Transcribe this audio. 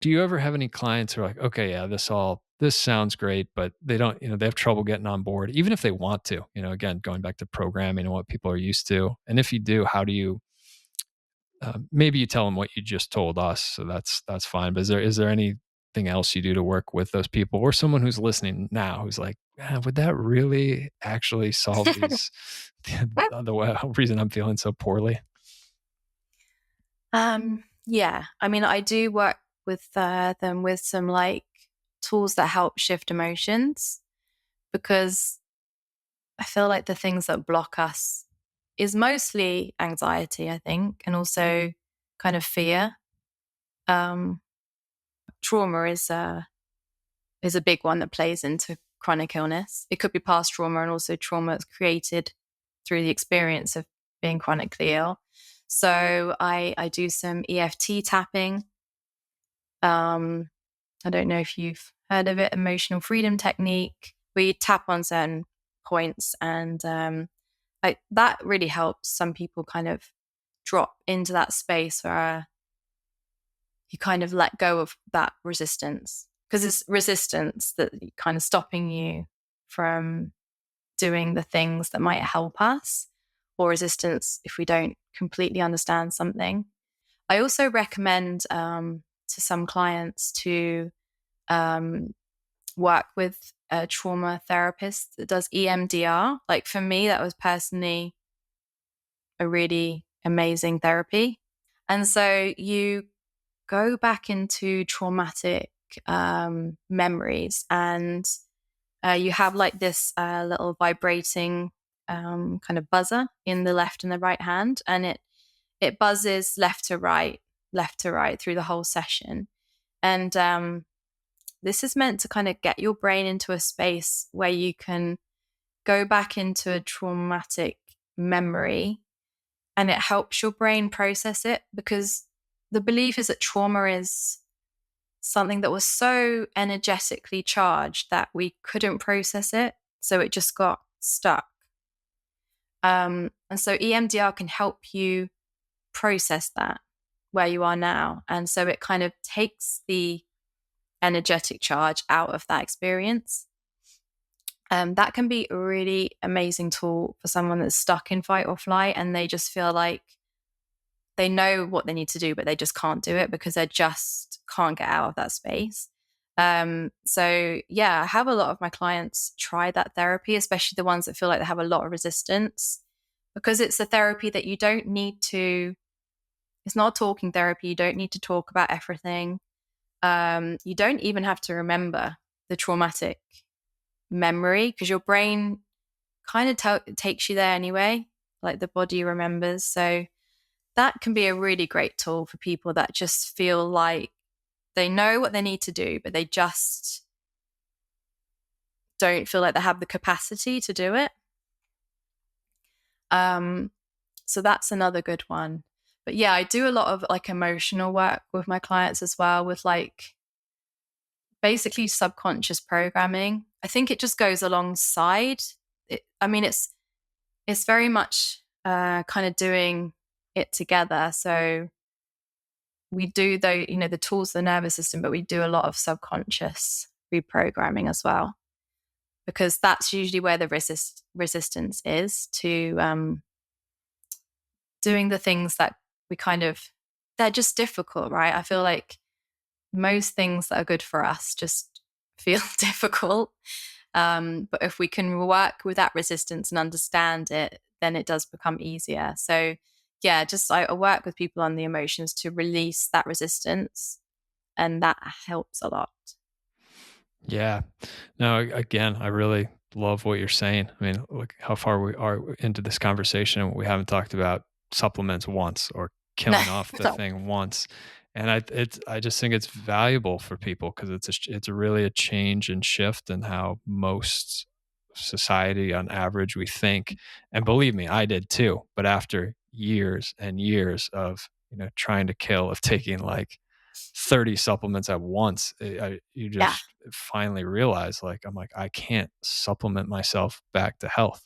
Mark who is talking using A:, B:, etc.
A: do you ever have any clients who are like, okay, yeah, this sounds great, but they don't, they have trouble getting on board, even if they want to, again, going back to programming and what people are used to. And if you do, how do you, maybe you tell them what you just told us, so that's fine. But is there anything else you do to work with those people, or someone who's listening now who's like, would that really actually solve these the reason I'm feeling so poorly?
B: Yeah, I mean, I do work with them with some like tools that help shift emotions because I feel like the things that block us is mostly anxiety, I think, and also kind of fear. Um, Trauma is a big one that plays into chronic illness. It could be past trauma and also trauma that's created through the experience of being chronically ill. So I do some EFT tapping. I don't know if you've heard of it, emotional freedom technique. We tap on certain points, and like that really helps some people kind of drop into that space where you kind of let go of that resistance, because it's resistance that kind of stopping you from doing the things that might help us, or resistance if we don't completely understand something. I also recommend to some clients to um, work with a trauma therapist that does EMDR. Like for me, that was personally a really amazing therapy. And so you go back into traumatic memories, and you have like this little vibrating kind of buzzer in the left and the right hand, and it buzzes left to right through the whole session. And this is meant to kind of get your brain into a space where you can go back into a traumatic memory, and it helps your brain process it, because the belief is that trauma is something that was so energetically charged that we couldn't process it. So it just got stuck. And so EMDR can help you process that where you are now. And so it kind of takes the energetic charge out of that experience. That can be a really amazing tool for someone that's stuck in fight or flight and they just feel like they know what they need to do, but they just can't do it because they just can't get out of that space. So yeah, I have a lot of my clients try that therapy, especially the ones that feel like they have a lot of resistance, because it's a therapy that you don't need to, it's not talking therapy. You don't need to talk about everything. You don't even have to remember the traumatic memory because your brain kind of takes you there anyway, like the body remembers. So that can be a really great tool for people that just feel like they know what they need to do, but they just don't feel like they have the capacity to do it. So that's another good one. But yeah, I do a lot of like emotional work with my clients as well, with like basically subconscious programming. I think it just goes alongside it. I mean, it's very much kind of doing it together. So we do the tools, the nervous system, but we do a lot of subconscious reprogramming as well, because that's usually where the resistance is to doing the things that we kind of, they're just difficult, right? I feel like most things that are good for us just feel difficult. But if we can work with that resistance and understand it, then it does become easier. So yeah, just I work with people on the emotions to release that resistance, and that helps a lot.
A: Yeah. No, again, I really love what you're saying. I mean, look how far we are into this conversation and we haven't talked about supplements once or killing off the
B: So,
A: thing once. And I just think it's valuable for people because it's really a change and shift in how most society on average we think. And believe me, I did too. But after years and years of, trying to kill, of taking like 30 supplements at once, you
B: yeah,
A: just finally realize, like, I'm like, I can't supplement myself back to health.